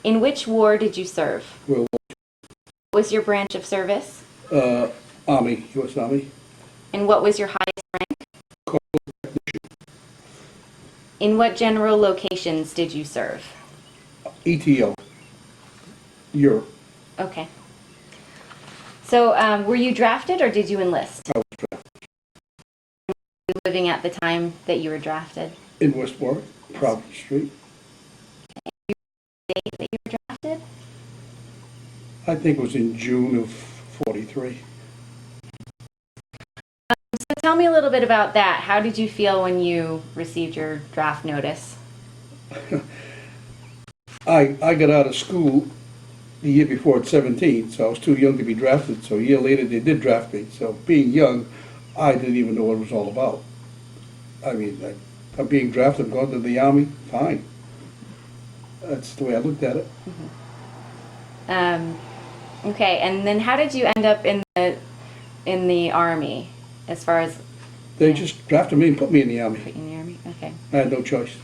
In which war did you serve? World What was your branch of service? War, Army, U.S. Army. And what was your highest rank? Corporal, In what general locations did you serve? ETO, Europe. Okay. So, were you drafted or did you enlist? I was drafted Were you living at the time that you were drafted? in West Warwick, Providence Street. Date that you were drafted? I think it was in June of '43. So tell me a little bit about that. How did you feel when you received your draft notice? I got out of school the year before at 17, so I was too young to be drafted. So a year later, they did draft me. So being young, I didn't even know what it was all about. I mean, I'm being drafted, I'm going to the Army, fine. That's the way I looked at it. Okay, and then how did you end up in the Army, as far as They just drafted me and put me in the Army. put you in the Army? Okay. I had no choice.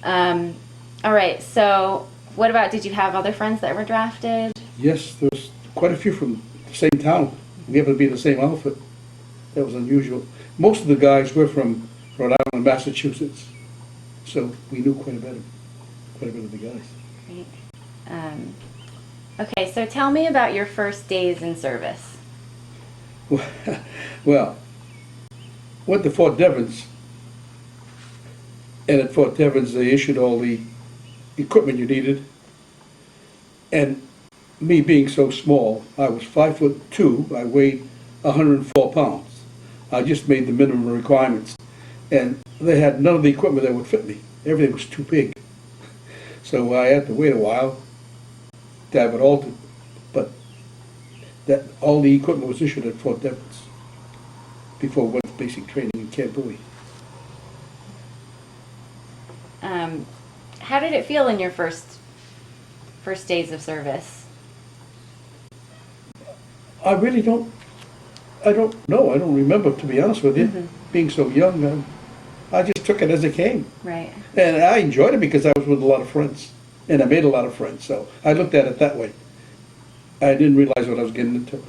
All right, so what about, did you have other friends that were drafted? Yes, there was quite a few from the same town. We happened to be in the same outfit. That was unusual. Most of the guys were from Rhode Island and Massachusetts, so we knew quite a bit of the guys. Right. Okay, so tell me about your first days in service. Well, went to Fort Devens, and at Fort Devens they issued all the equipment you needed. And me being so small, I was 5'2", I weighed 104 pounds. I just made the minimum requirements. And they had none of the equipment that would fit me. Everything was too big. So I had to wait a while to have it altered. But that all the equipment was issued at Fort Devens before we went to basic training in Camp Bowie. How did it feel in your first days of service? I really don't know. I don't remember, to be honest with you. Being so young, I just took it as it came. Right. And I enjoyed it because I was with a lot of friends. And I made a lot of friends, so I looked at it that way. I didn't realize what I was getting into.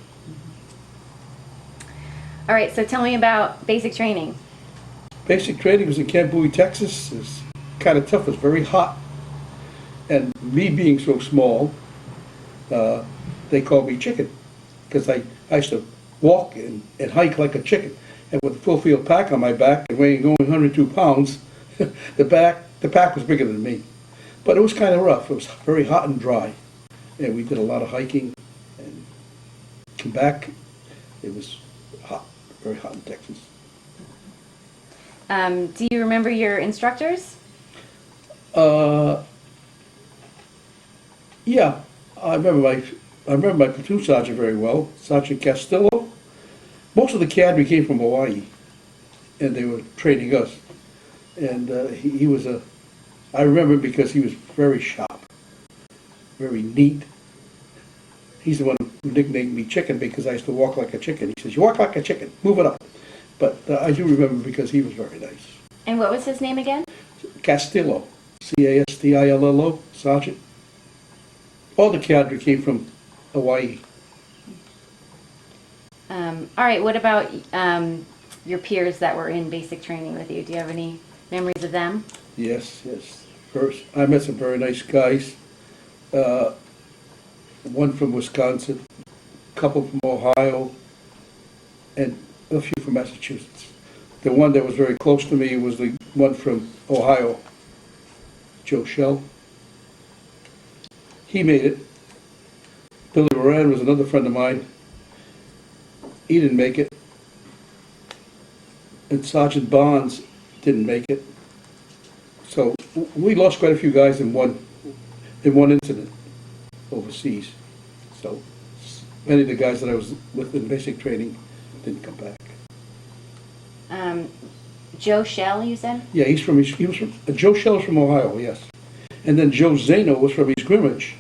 All right, so tell me about basic training. Basic training was in Camp Bowie, Texas. It was kind of tough. It was very hot. And me being so small, they called me chicken because I used to walk and hike like a chicken. And with a full field pack on my back and weighing only 102 pounds, the pack was bigger than me. But it was kind of rough. It was very hot and dry. And we did a lot of hiking and came back. It was hot, very hot in Texas. Do you remember your instructors? Yeah, I remember my platoon sergeant very well, Sergeant Castillo. Most of the cadre came from Hawaii, and they were training us. And he was I remember him because he was very sharp, very neat. He's the one who nicknamed me Chicken because I used to walk like a chicken. He says, "You walk like a chicken, move it up." But I do remember because he was very nice. And what was his name again? Castillo, Castillo, Sergeant. All the cadre came from Hawaii. All right, what about your peers that were in basic training with you? Do you have any memories of them? Yes. First, I met some very nice guys. One from Wisconsin, a couple from Ohio, and a few from Massachusetts. The one that was very close to me was the one from Ohio, Joe Shell. He made it. Billy Moran was another friend of mine. He didn't make it. And Sergeant Bonds didn't make it. So we lost quite a few guys in one incident overseas. So many of the guys that I was with in basic training didn't come back. Joe Shell, you said? Yeah, he was from Joe Shell's from Ohio, yes. And then Joe Zano was from East Greenwich.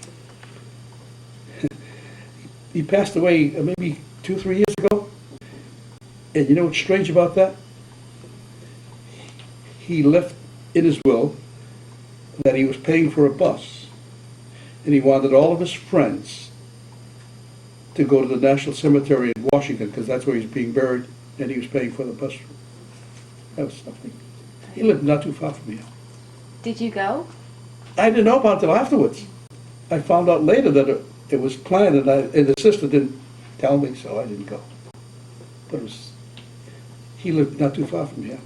He passed away maybe 2-3 years ago. And you know what's strange about that? He left in his will that he was paying for a bus and he wanted all of his friends to go to the National Cemetery in Washington, because that's where he's being buried, and he was paying for the bus. That was something. He lived not too far from here. Did you go? I didn't know about it till afterwards. I found out later that it was planned, and the sister didn't tell me, so I didn't go. But he lived not too far from here.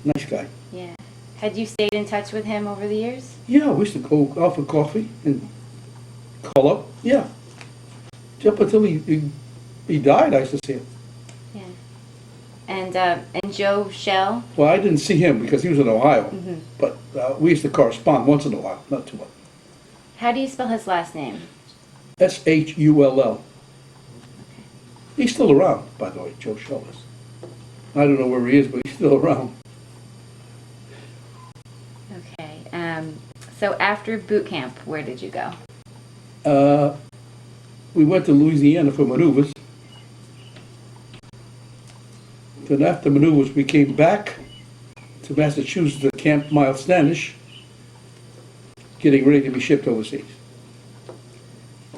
Nice guy. Yeah. Had you stayed in touch with him over the years? Yeah, we used to go out for coffee and call up. Yeah. Up until he died, I used to see him. Yeah. And Joe Shell? Well, I didn't see him because he was in Ohio, Mm-hmm. but we used to correspond once in a while, not too much. How do you spell his last name? Shull. He's still around, by the way, Joe Shell is. I don't know where he is, but he's still around. Okay. So after boot camp, where did you go? We went to Louisiana for maneuvers. Then after maneuvers, we came back to Massachusetts at Camp Miles Standish, getting ready to be shipped overseas.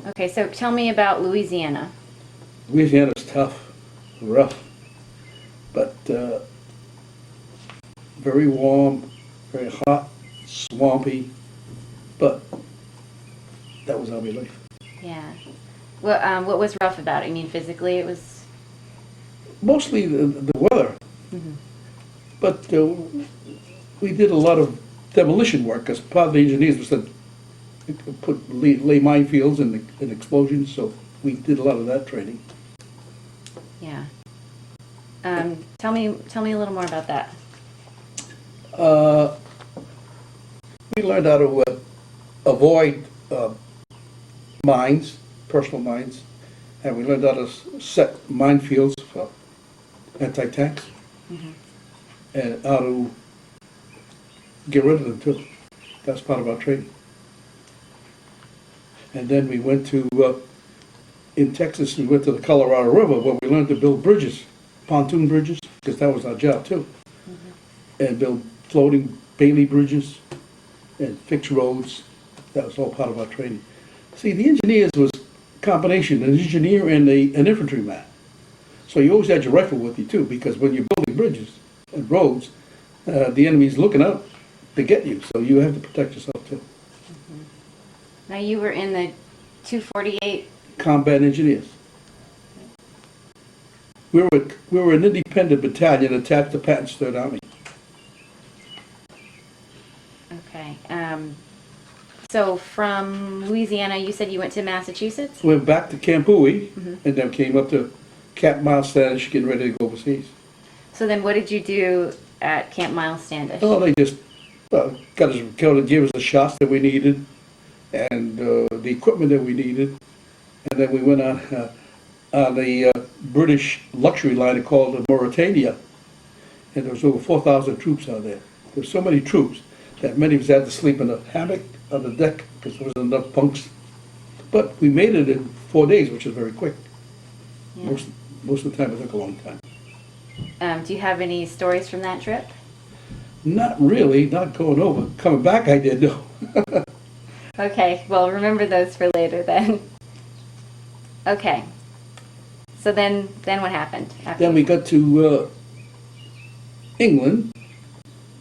Okay, so tell me about Louisiana. Louisiana's tough, rough, but very warm, very hot, swampy, but that was Army life. Yeah. What was rough about it? I mean, physically it was... Mostly the weather, Mm-hmm. but we did a lot of demolition work, because part of the engineers was to lay minefields and explosions, so we did a lot of that training. Yeah. Tell me a little more about that. We learned how to avoid mines, personal mines, and we learned how to set minefields for anti-tanks, Mm-hmm. and how to get rid of them too. That's part of our training. And then we went to, in Texas, we went to the Colorado River, where we learned to build bridges, pontoon bridges, because that was our job too. Mm-hmm. And build floating Bailey bridges and fix roads. That was all part of our training. See, the engineers was a combination, an engineer and an infantryman. So you always had your rifle with you too, because when you're building bridges and roads, the enemy's looking out to get you, so you have to protect yourself too. Mm-hmm. Now you were in the 248. Combat engineers. We were an independent battalion attached to Patton's Third Army. Okay. So from Louisiana, you said you went to Massachusetts? Went back to Camp Bowie, Mhm. and then came up to Camp Miles Standish, getting ready to go overseas. So then what did you do at Camp Miles Standish? Oh, they just gave us the shots that we needed, and the equipment that we needed, and then we went on the British luxury liner called the Mauritania, and there was over 4,000 troops out there. There were so many troops that many of us had to sleep in a hammock on the deck because there wasn't enough bunks. But we made it in 4 days, which is very quick. Yeah. Most of the time it took a long time. Do you have any stories from that trip? Not really, not going over. Coming back I did, though. Okay, well, remember those for later then. Okay. So then what happened? Then we got to England,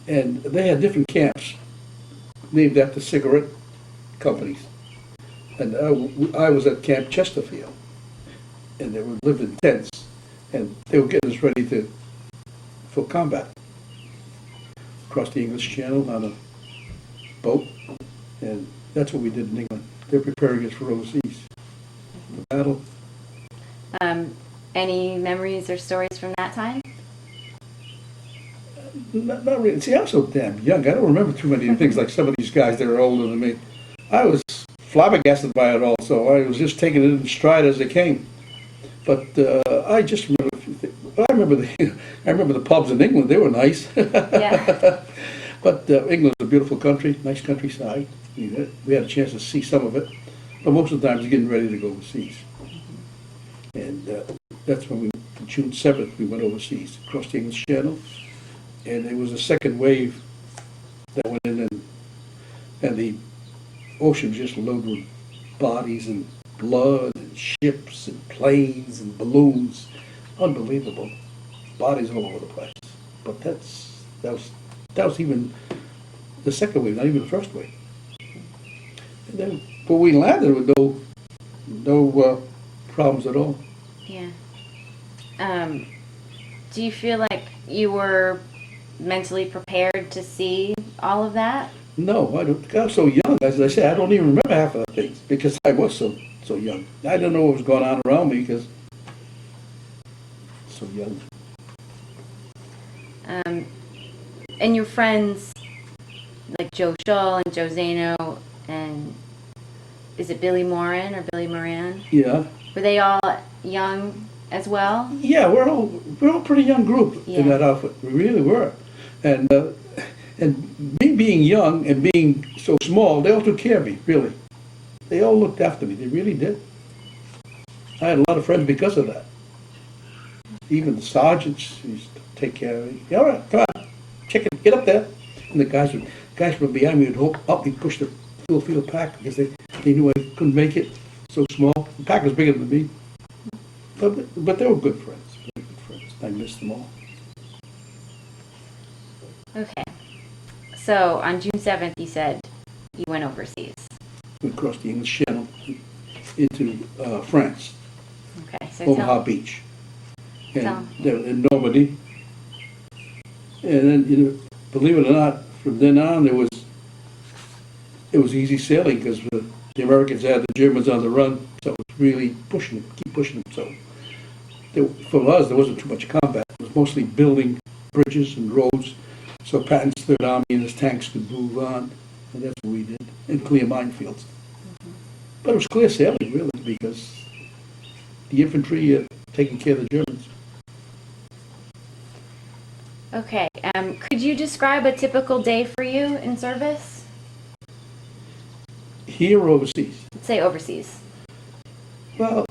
and they had different camps named after cigarette companies. And I was at Camp Chesterfield, and they lived in tents, and they were getting us ready for combat. Across the English Channel on a boat, and that's what we did in England. They're preparing us for overseas, the battle. Any memories or stories from that time? Not really. See, I'm so damn young. I don't remember too many things like some of these guys that are older than me. I was flabbergasted by it all, so I was just taking it in stride as it came. But I just remember a few things. I remember the pubs in England. They were nice. Yeah. But England's a beautiful country, nice countryside. We had a chance to see some of it, but most of the time, we're getting ready to go overseas. And that's when June 7th, we went overseas, across the English Channel. And there was a second wave that went in, and the ocean was just loaded with bodies and blood and ships and planes and balloons. Unbelievable. Bodies all over the place. But that was even the second wave, not even the first wave. And then, but we landed with no problems at all. Yeah. Do you feel like you were mentally prepared to see all of that? No, I don't. I was so young. As I said, I don't even remember half of the things because I was so young. I didn't know what was going on around me because so young. And your friends, like Joe Shull and Joe Zano, and is it Billy Moran or Billy Moran? Yeah. Were they all young as well? Yeah, we're all a pretty young group in Yeah. that outfit. We really were, and me being young and being so small, they all took care of me. Really, they all looked after me. They really did. I had a lot of friends because of that. Even the sergeants used to take care of me. Yeah, all right, come on, chicken, get up there. And the guys from behind me would help me push the field pack because they knew I couldn't make it. So small. The pack was bigger than me. But they were good friends. Very good friends. I missed them all. Okay. So on June 7th, you said you went overseas. We crossed the English Channel into France, Okay. So Omaha tell, Beach, Tell. and they were in Normandy. And then, believe it or not, from then on it was easy sailing because the Americans had the Germans on the run, so it was really keep pushing them. So for us, there wasn't too much combat. It was mostly building bridges and roads so Patton's Third Army and his tanks could move on, and that's what we did, and clear minefields. But it was clear sailing, really, because the infantry taking care of the Germans. Okay. Could you describe a typical day for you in service? Here or overseas? Let's say overseas. Well,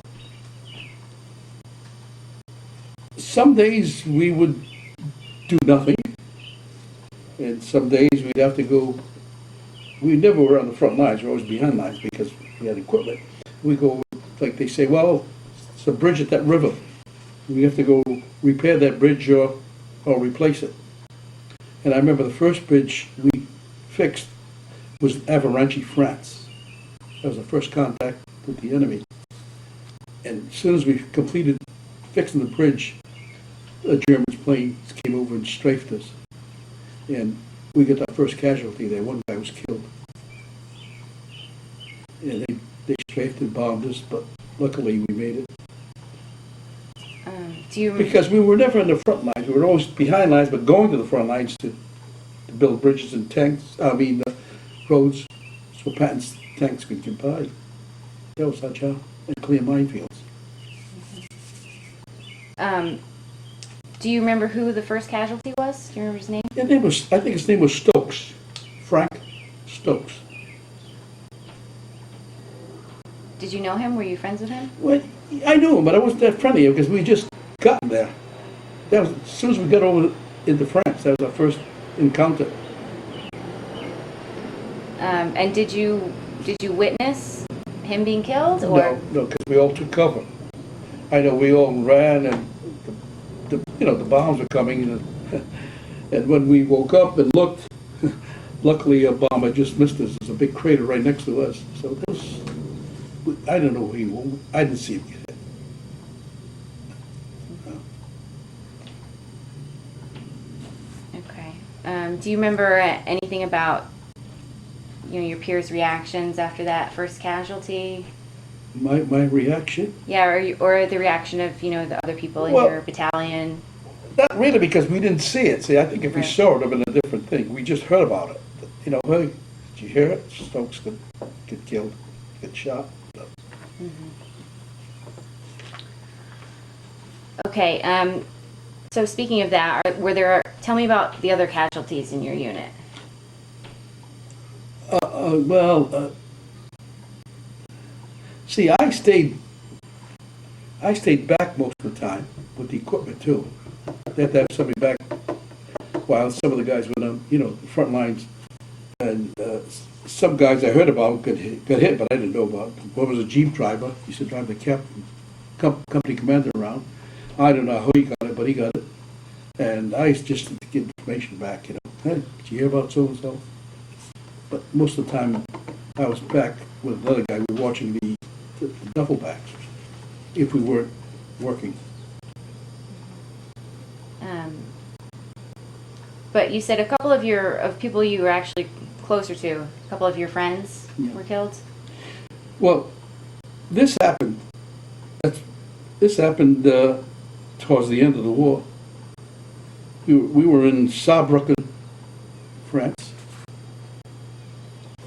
some days we would do nothing, and some days we'd have to go. We never were on the front lines, we were always behind lines because we had equipment. We go, like they say, well, it's a bridge at that river. We have to go repair that bridge or replace it. And I remember the first bridge we fixed was Avarenchi, France. That was the first contact with the enemy. And as soon as we completed fixing the bridge, a German plane came over and strafed us. And we got our first casualty there. One guy was killed. And they strafed and bombed us, but luckily we made it. Do you Because we were never in the front lines. We were always behind lines, but going to the front lines to build bridges and roads so Patton's tanks could get by. That was our job, and clear minefields. Do you remember who the first casualty was? Do you remember his name? I think his name was Stokes, Frank Stokes. Did you know him? Were you friends with him? Well, I knew him, but I wasn't that friendly because we just gotten there. That was as soon as we got over into France. That was our first encounter. And did you witness him being killed, or No, because we all took cover. I know we all ran, and the bombs were coming, and when we woke up and looked, luckily a bomb had just missed us. There's a big crater right next to us. So that was, I don't know who he was. I didn't see him get hit. Okay. Do you remember anything about your peers' reactions after that first casualty? My reaction? Yeah, or the reaction of the other people in Well, your battalion. Not really, because we didn't see it. See, I think if we Right. saw it, it would have been a different thing. We just heard about it. Hey, did you hear it? Stokes could get killed, get shot. Okay. So speaking of that, tell me about the other casualties in your unit. See, I stayed back most of the time with the equipment too. They had to have somebody back while some of the guys went on, the front lines And some guys I heard about got hit, but I didn't know about. One was a Jeep driver. He used to drive the company commander around. I don't know how he got it, but he got it. And I used just to get information back, you know. Hey, did you hear about so-and-so? But most of the time, I was back with another guy. We were watching the duffel bags if we weren't working. But you said a couple of people you were actually closer to, a couple of your friends were killed? Well, this happened. This happened towards the end of the war. We were in Saarbrücken, France,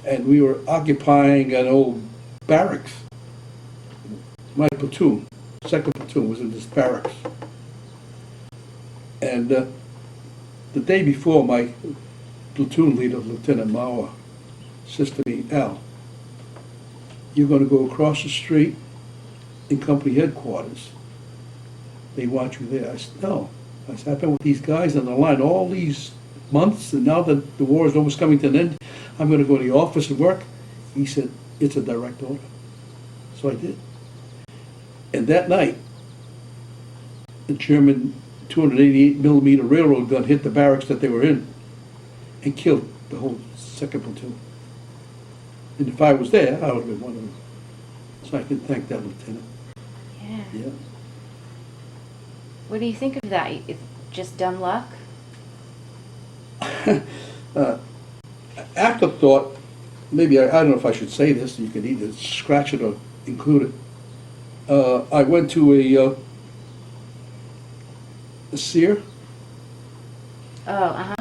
and we were occupying an old barracks. My platoon, second platoon, was in this barracks. And the day before, my platoon leader, Lieutenant Mauer, says to me, Al, you're going to go across the street in company headquarters. They want you there. I said, no. I said, I've been with these guys on the line all these months, and now that the war is almost coming to an end, I'm going to go to the office and work. He said, it's a direct order. So I did. And that night, the German 288 millimeter railroad gun hit the barracks that they were in and killed the whole second platoon. And if I was there, I would have been one of them. So I can thank that lieutenant. Yeah. What do you think of that? It's just dumb luck? Afterthought, maybe, I don't know if I should say this, you could either scratch it or include it. I went to a seer. Oh, uh-huh.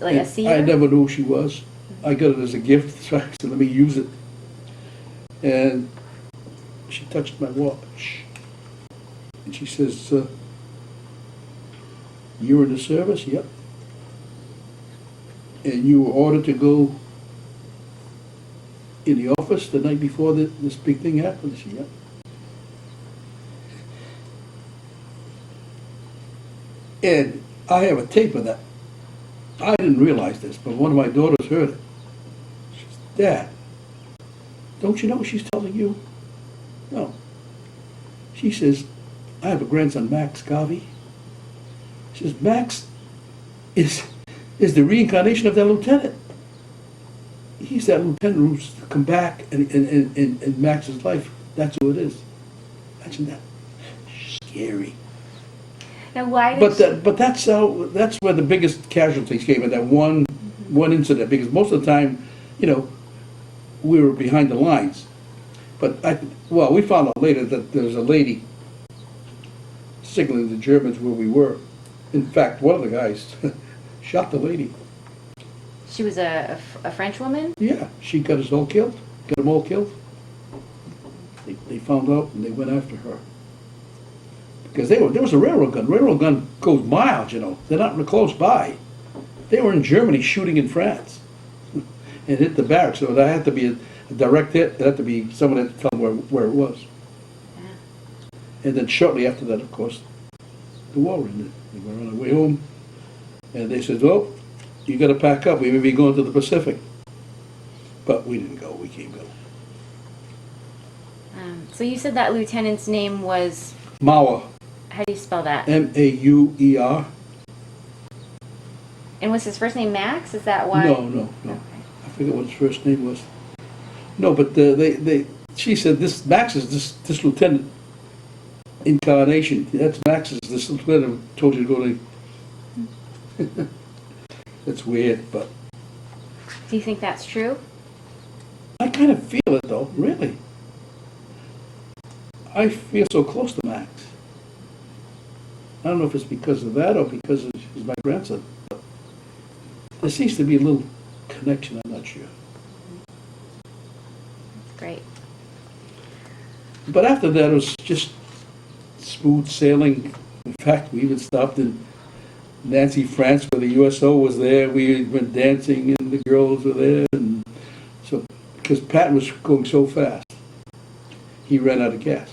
Like a seer? I never knew who she was. I got it as a gift, so I said, let me use it. And she touched my watch. And she says, you were in the service? Yep. And you were ordered to go in the office the night before this big thing happened? I said, yep. And I have a tape of that. I didn't realize this, but one of my daughters heard it. She says, Dad, don't you know what she's telling you? No. She says, I have a grandson, Max Garvey. She says, Max is the reincarnation of that lieutenant. He's that lieutenant who's come back in Max's life. That's who it is. Imagine that. Scary. Now why did But that's where the biggest casualties came in, that one incident, because most of the time, you know, we were behind the lines. But we found out later that there was a lady signaling the Germans where we were. In fact, one of the guys shot the lady. She was a French woman? Yeah, she got them all killed. They found out and they went after her. Because there was a railroad gun. Railroad gun goes miles, you know. They're not close by. They were in Germany shooting in France. And hit the barracks. So that had to be a direct hit. It had to be someone had to tell them where it was. Yeah. And then shortly after that, of course, the war ended. We were on our way home. And they said, well, you got to pack up. We may be going to the Pacific. But we didn't go. We can't go. So you said that lieutenant's name was... Mauer. How do you spell that? M-A-U-E-R. And was his first name Max? Is that why? No. Okay. I forget what his first name was. No, but she said this Max is this lieutenant incarnation. That's Max's. This lieutenant told you to go to. That's weird, but. Do you think that's true? I kind of feel it though, really. I feel so close to Max. I don't know if it's because of that or because he's my grandson. But there seems to be a little connection, I'm not sure. Great. But after that, it was just smooth sailing. In fact, we even stopped in Nancy, France, where the USO was there. We went dancing, and the girls were there. And so, because Pat was going so fast, he ran out of gas.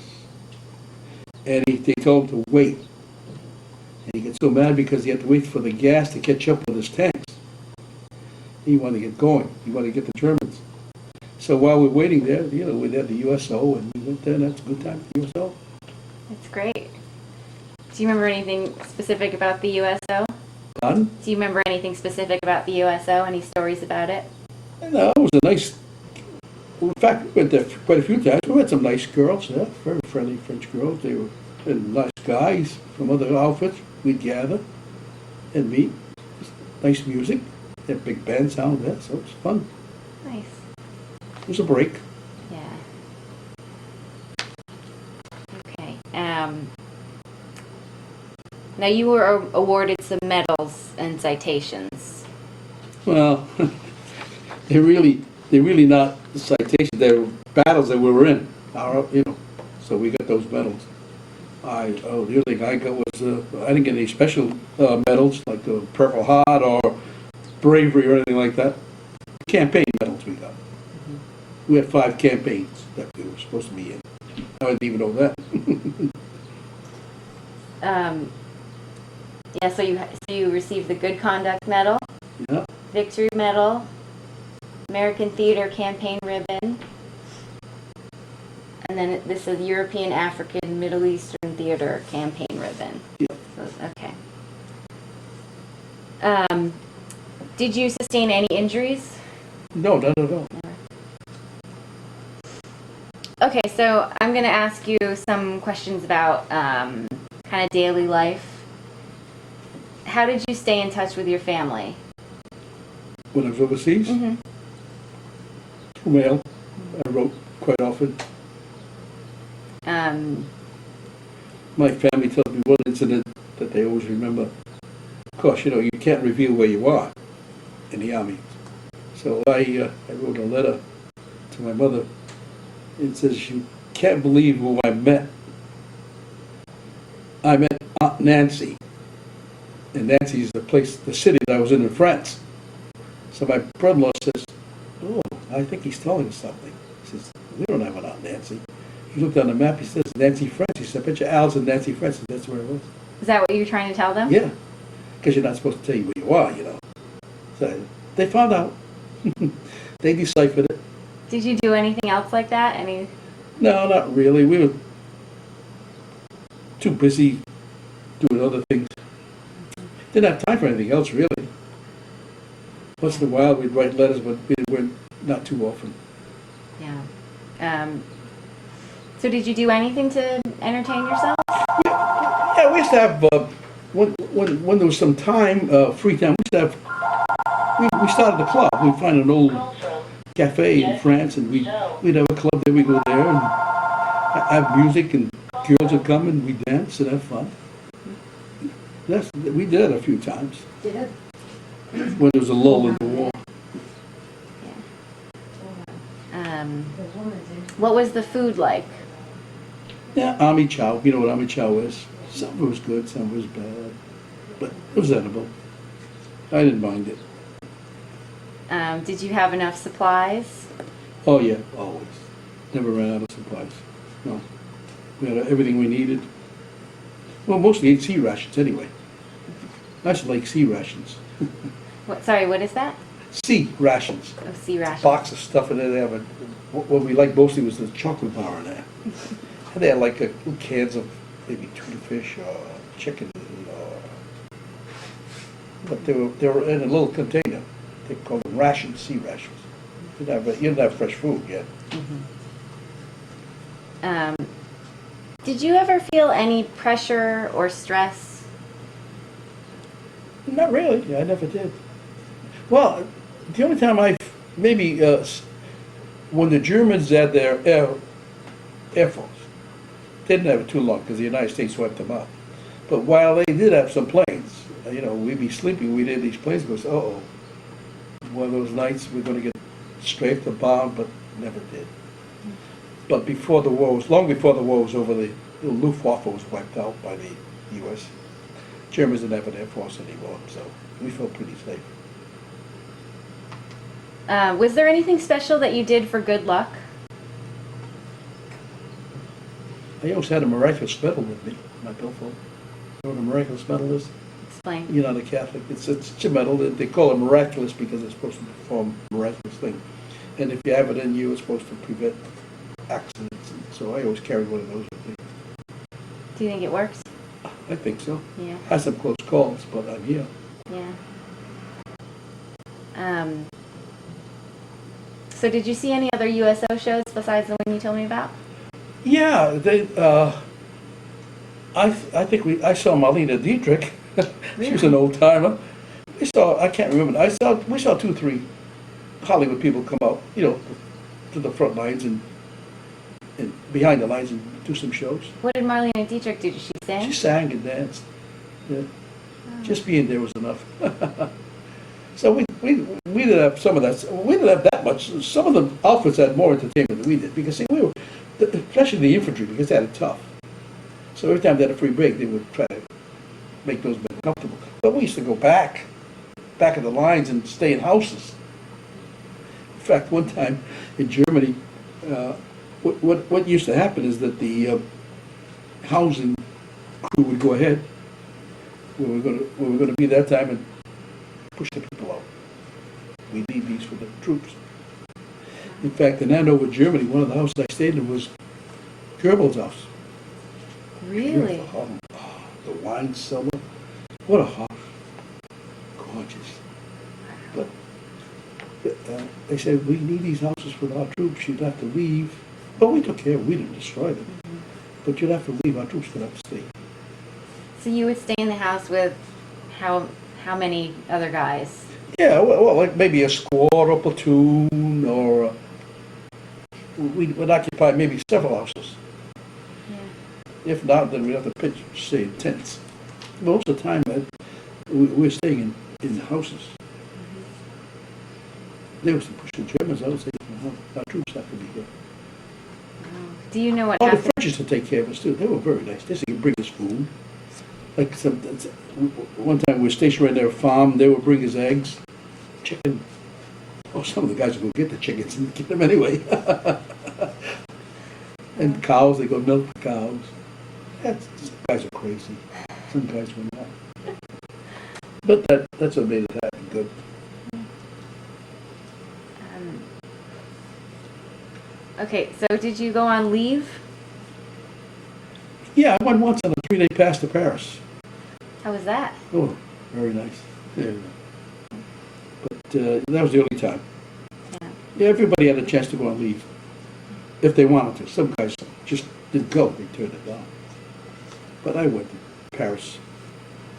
And they told him to wait. And he got so mad because he had to wait for the gas to catch up with his tanks. He wanted to get going. He wanted to get the Germans. So while we're waiting there, you know, we're at the USO, and we went there, and that's a good time at the USO. That's great. Do you remember anything specific about the USO? Pardon? Do you remember anything specific about the USO? Any stories about it? No, it was a nice, in fact, we went there quite a few times. We met some nice girls, yeah, very friendly French girls. They were and nice guys from other outfits. We'd gather and meet. Nice music. They had big band sound there, so it was fun. Nice. It was a break. Yeah. Okay. Now you were awarded some medals and citations. Well, they're really not citations. They're battles that we were in. You know, so we got those medals. The other thing I got was I didn't get any special medals like the Purple Heart or bravery or anything like that. Campaign medals we got. We had 5 campaigns that we were supposed to be in. I didn't even know that. Yeah. So you received the Good Conduct Medal, Yeah. Victory Medal, American Theater Campaign Ribbon, and then this is European, African, Middle Eastern Theater Campaign Ribbon. Yeah. So, okay. Did you sustain any injuries? No, not at all. Okay, so I'm going to ask you some questions about kind of daily life. How did you stay in touch with your family? When I was overseas, Mm-hmm. through mail, I wrote quite often. My family tells me one incident that they always remember. Of course, you know, you can't reveal where you are in the Army. So I wrote a letter to my mother. It says, "You can't believe who I met. I met Aunt Nancy." And Nancy's the city that I was in France. So my brother-in-law says, "Oh, I think he's telling us something." He says, "We don't have an Aunt Nancy." He looked on the map, he says, "Nancy French." He said, "I bet you Al's and Nancy French." And that's where it was. Is that what you were trying to tell them? Yeah, because you're not supposed to tell you where you are, you know. So they found out. They deciphered it. Did you do anything else like that? Any? No, not really. We were too busy doing other things. Didn't have time for anything else, really. Once in a while, we'd write letters, but we weren't not too often. Yeah. So did you do anything to entertain yourself? Yeah, we used to have when there was some time, free time. We used to have. We started a club. We'd find an old cafe in France, and we'd have a club there. We go there and have music, and girls would come, and we dance and have fun. We did it a few times. Did. When there was a lull in the war. What was the food like? Yeah, Army chow. You know what Army chow is. Some of it was good, some of it was bad. But it was edible. I didn't mind it. Did you have enough supplies? Oh yeah, always. Never ran out of supplies. No. We had everything we needed. Well, mostly ate sea rations anyway. I just like sea rations. What? Sorry, what is that? Sea rations. Oh, sea rations. Box of stuff in there. They have what we liked mostly was the chocolate bar in there. And they had like little cans of maybe tuna fish or chicken. But they were in a little container. They called them rations, sea rations. You didn't have fresh food yet. Mm-hmm. Did you ever feel any pressure or stress? Not really. Yeah, I never did. Well, the only time maybe when the Germans had their Air Force, they didn't have it too long because the United States swept them out. But while they did have some planes, you know, we'd be sleeping, we'd hear these planes go, uh-oh, one of those nights we're going to get strafed or bombed, but never did. But before the war was, long before the war was over, the Luftwaffe was wiped out by the U.S. Germans didn't have an Air Force anymore, so we felt pretty safe. Was there anything special that you did for good luck? I always had a miraculous medal with me, my billfold. You know what a miraculous medal is? Explain. You're not a Catholic. It's a medal. They call it miraculous because it's supposed to perform miraculous things. And if you have it in you, it's supposed to prevent accidents. And so I always carry one of those with me. Do you think it works? I think so. Yeah. I had some close calls, but I'm here. Yeah. So did you see any other USO shows besides the one you told me about? Yeah, they. I think I saw Marlena Dietrich. She was an old timer. I can't remember. We saw 2, 3 Hollywood people come out, to the front lines and behind the lines and do some shows. What did Marlena Dietrich do? Did she sing? She sang and danced. Yeah. Just being there was enough. So we didn't have some of that. We didn't have that much. Some of the outfits had more entertainment than we did because see, we were, especially the infantry, because they had it tough. So every time they had a free break, they would try to make those men comfortable. But we used to go back of the lines and stay in houses. In fact, one time in Germany, what used to happen is that the housing crew would go ahead where we're going to be that time and push the people out. We leave these for the troops. In fact, in Andover, Germany, one of the houses I stayed in was Goebbels' house. Really? The wine cellar. What a house. Gorgeous. But they said, we need these houses for our troops. You'd have to leave. But we took care of it. We didn't destroy them. Mm-hmm. But you'd have to leave. Our troops would have to stay. So you would stay in the house with how many other guys? Yeah, well, like maybe a squad or platoon, or we would occupy maybe several houses. Yeah. If not, then we'd have to pitch, say, in tents. Most of the time, we were staying in houses. Mm-hmm. They was to push the Germans out and say, our troops have to be here. Do you know what the happened? French used to take care of us, too. They were very nice. They used to bring us food. Like one time we were stationed right near a farm, they would bring us eggs, chicken. Oh, some of the guys would go get the chickens and get them anyway. And cows, they go milk the cows. Some guys are crazy. Some guys were not. But that's what made it happen good. Okay, so did you go on leave? Yeah, I went once on a 3-day pass to Paris. How was that? Oh, very nice. Yeah. But that was the only time. Yeah, everybody had a chance to go on leave if they wanted to. Some guys just didn't go; they turned it down. But I went to Paris.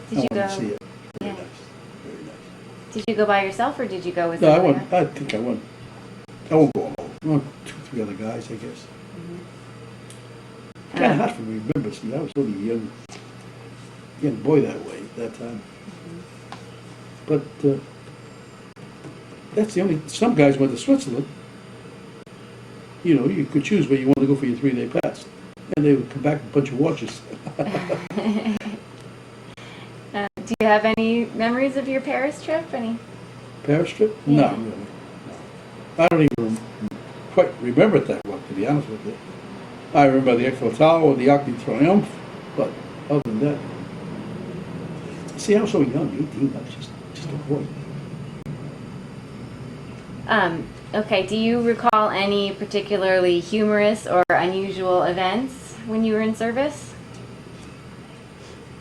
Did you go? To see it. Very Yeah. nice. Very nice. Did you go by yourself, or did you go with? No, I someone went. I think I went. I won't go alone. Well, 2, 3 other guys, I guess. Mm-hmm. Kind of hard for me to remember. See, I was only a young boy that way at that time. Mm-hmm. But that's the only. Some guys went to Switzerland. You could choose where you want to go for your 3-day pass, and they would come back with a bunch of watches. Do you have any memories of your Paris trip? Any? Paris trip? Yeah. No, really. I don't even quite remember it that well, to be honest with you. I remember the Eiffel Tower, the Arc de Triomphe, but other than that, see, I was so young, 18. I was just a boy. Okay, do you recall any particularly humorous or unusual events when you were in service?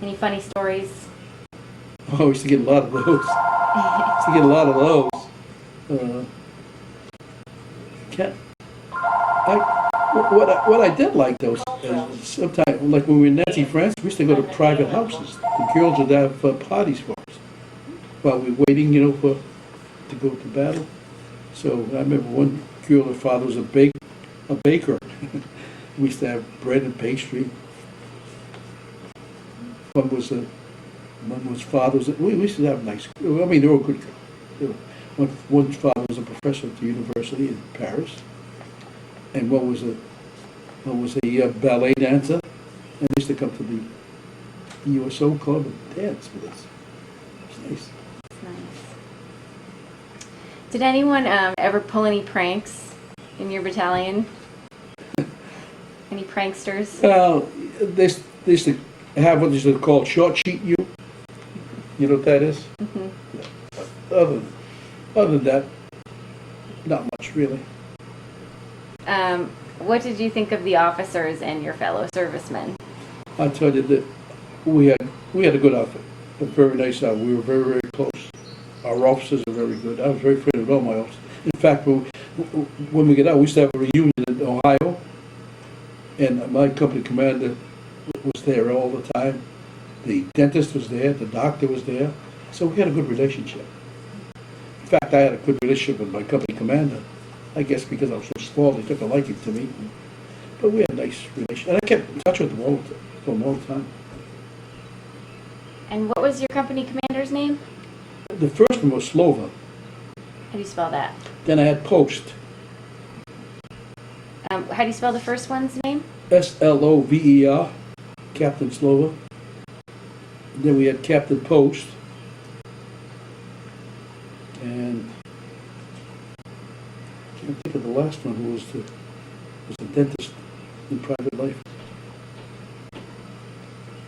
Any funny stories? Oh, I used to get a lot of those. What I did like those is sometimes, like when we were in Nazi France, we used to go to private houses. The girls would have parties for us while we were waiting, to go to battle. So I remember one girl, her father was a baker. We used to have bread and pastry. One was father. We used to have nice. I mean, they were good. One father was a professor at the university in Paris, and one was a ballet dancer, and they used to come to the USO club and dance with us. It was nice. Nice. Did anyone ever pull any pranks in your battalion? Any pranksters? They used to have what they used to call short sheet you. You know what that is? Mhm. Yeah. Other than that, not much really. What did you think of the officers and your fellow servicemen? I'll tell you that we had a good outfit, a very nice outfit. We were very, very close. Our officers are very good. I was very friendly with all my officers. In fact, when we get out, we used to have a reunion in Ohio, and my company commander was there all the time. The dentist was there, the doctor was there, so we had a good relationship. In fact, I had a good relationship with my company commander. I guess because I was so small, they took a liking to me. But we had a nice relationship, and I kept in touch with them all the time. And what was your company commander's name? The first one was Slova. How do you spell that? Then I had Post, How do you spell the first one's name? Slover, Captain Slova. Then we had Captain Post, and I can't think of the last one who was the dentist in private life.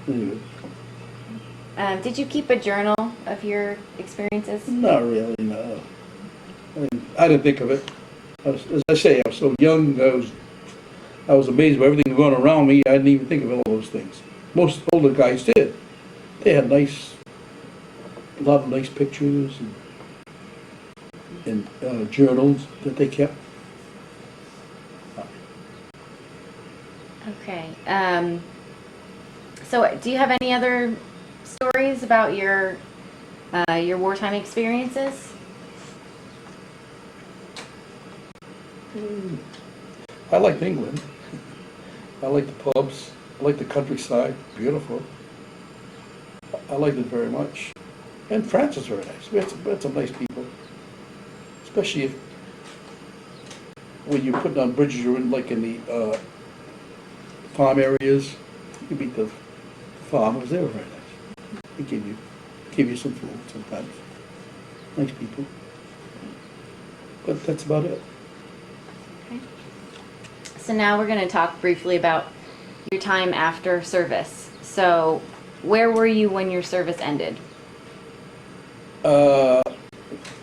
Anyway, Did you keep a journal of your experiences? not really, no. I didn't think of it. As I say, I was so young, I was amazed by everything going around me. I didn't even think of all those things. Most older guys did. They had a lot of nice pictures and journals that they kept. Okay. So do you have any other stories about your wartime experiences? I liked England. I liked the pubs. I liked the countryside. Beautiful. I liked it very much. And France is very nice. We had some nice people. Especially when you're putting on bridges, you're in like in the farm areas. You meet the farmers. They were very nice. They give you some food sometimes. Nice people. But that's about it. Okay. So now we're going to talk briefly about your time after service. So where were you when your service ended?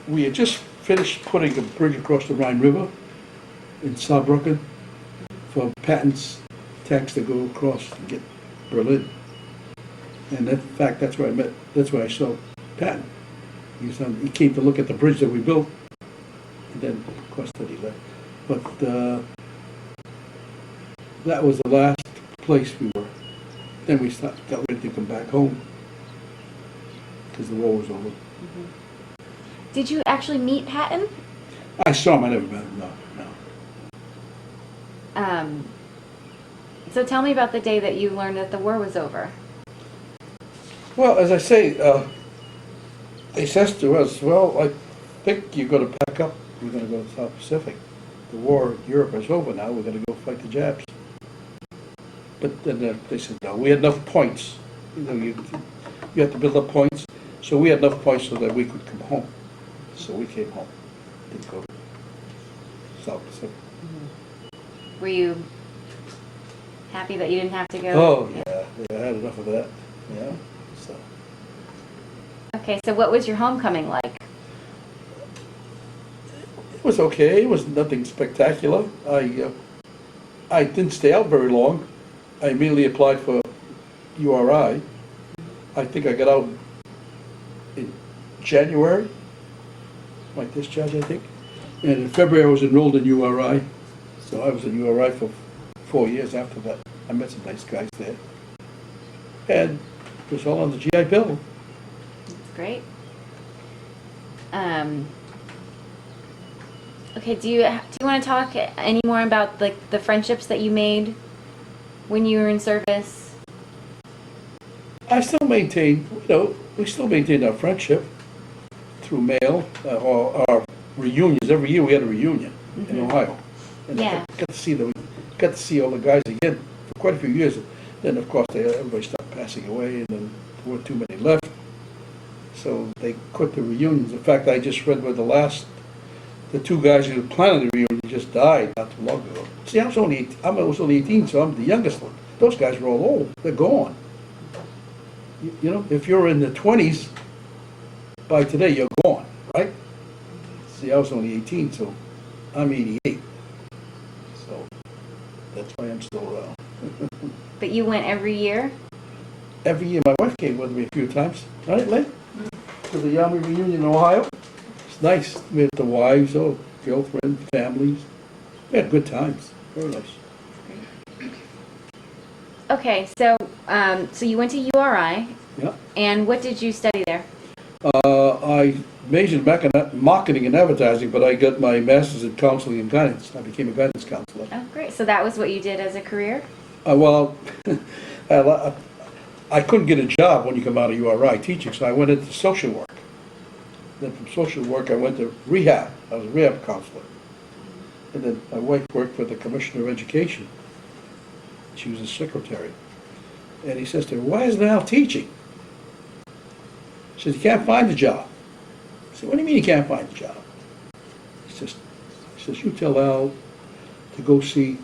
We had just finished putting a bridge across the Rhine River in Saarbrücken for Patton's tanks to go across and get Berlin. And in fact, that's where I saw Patton. He came to look at the bridge that we built, and then, of course, that he left. But that was the last place we were. Then we got ready to come back home because the war was over. Mm-hmm. Did you actually meet Patton? I saw him. I never met him. No. So tell me about the day that you learned that the war was over. Well, as I say, they says to us, well, I think you're going to pack up. We're going to go to the South Pacific. The war in Europe is over now. We're going to go fight the Japs. But then they said, no, we had enough points. You have to build up points. So we had enough points so that we could come home. So we came home. Didn't go to South Pacific. Mm-hmm. Were you happy that you didn't have to go? Oh, yeah. I had enough of that. Yeah. So. Okay, so what was your homecoming like? It was okay. It was nothing spectacular. I didn't stay out very long. I immediately applied for URI. I think I got out in January, my discharge, I think. And in February I was enrolled in URI. So I was in URI for 4 years after that. I met some nice guys there. And it was all on the GI Bill. That's great. Okay, do you want to talk any more about the friendships that you made when you were in service? I still maintain, we still maintain our friendship through mail or our reunions. Every year we had a reunion in Ohio. And Yeah. I got to see all the guys again for quite a few years. Then, of course, everybody started passing away, and then there weren't too many left. So they quit the reunions. In fact, I just read where the two guys who were planning the reunion just died not too long ago. See, I was only 18, so I'm the youngest one. Those guys were all old. They're gone. If you're in the 20s, by today, you're gone, right? See, I was only 18, so I'm 88. So that's why I'm still around. But you went every year? Every year, my wife came with me a few times, right, Len? To the Army reunion in Ohio. It's nice. We had the wives, girlfriends, families. We had good times. Very nice. Okay, so so you went to URI, Yeah. and what did you study there? I majored in marketing and advertising, but I got my master's in counseling and guidance. I became a guidance counselor. Oh, great. So that was what you did as a career? Well, I couldn't get a job when you come out of URI teaching, so I went into social work. Then from social work, I went to rehab. I was a rehab counselor. And then my wife worked for the Commissioner of Education. She was a secretary. And he says to her, "Why isn't Al teaching?" She says, "You can't find a job." I said, "What do you mean you can't find a job?" He says, "You tell Al to go see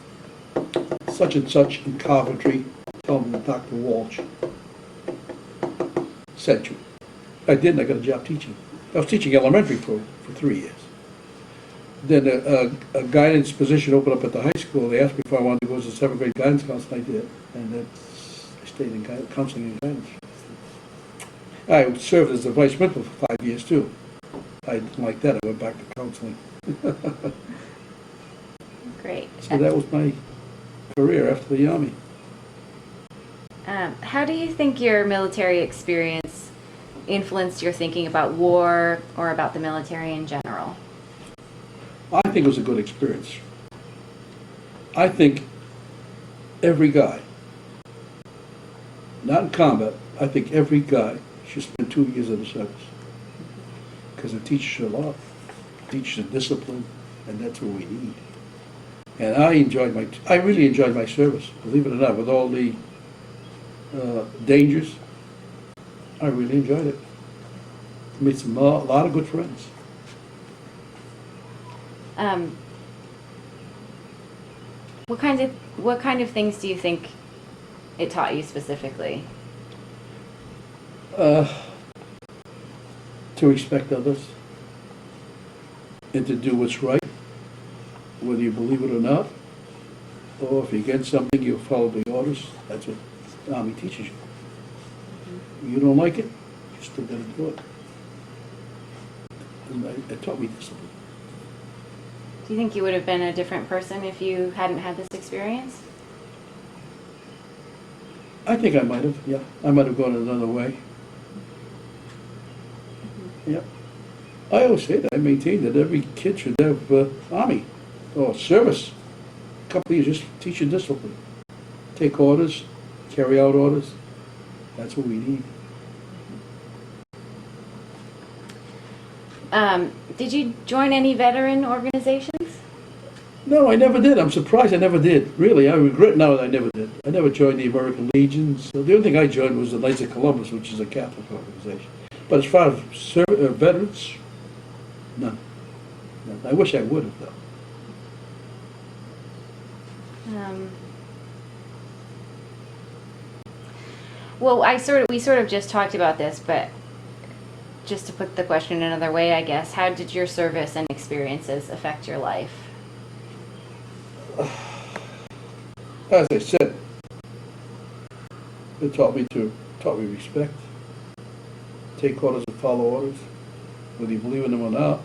such and such in Coventry. Tell him that Dr. Walsh sent you." I did, and I got a job teaching. I was teaching elementary for 3 years. Then a guidance position opened up at the high school. They asked me if I wanted to go as a 7th grade guidance counselor. I did, and I stayed in counseling and guidance. I served as the vice principal for 5 years too. I didn't like that. I went back to counseling. Great. So that was my career after the Army. How do you think your military experience influenced your thinking about war or about the military in general? I think it was a good experience. I think every guy, not in combat, I think every guy should spend 2 years in the service. Because it teaches you a lot. It teaches you discipline, and that's what we need. And I really enjoyed my service, believe it or not, with all the dangers. I really enjoyed it. Made a lot of good friends. What kind of things do you think it taught you specifically? To respect others and to do what's right, whether you believe it or not, or if you get something, you follow the orders. That's what the Army teaches you. You don't like it, you still got to do it. And it taught me discipline. Do you think you would have been a different person if you hadn't had this experience? I think I might have, yeah. I might have gone another way. Yeah. I always say that. I maintain that every kid should have Army or service. A couple of years, just teach you discipline. Take orders, carry out orders. That's what we need. Did you join any veteran organizations? No, I never did. I'm surprised I never did. Really, I regret now that I never did. I never joined the American Legion. So the only thing I joined was the Knights of Columbus, which is a Catholic organization. But as far as veterans, none. I wish I would have, though. Well, we sort of just talked about this, but just to put the question another way, I guess, how did your service and experiences affect your life? As I said, it taught me respect, take orders and follow orders, whether you believe in them or not.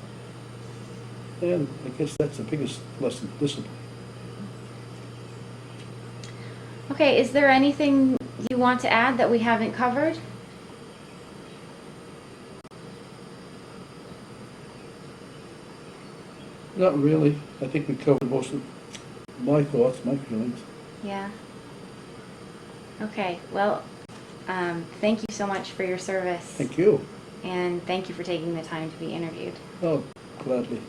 And I guess that's the biggest lesson, discipline. Okay, is there anything you want to add that we haven't covered? Not really. I think we covered most of my thoughts, my feelings. Yeah. Okay, well, thank you so much for your service. Thank you. And thank you for taking the time to be interviewed. Oh, gladly.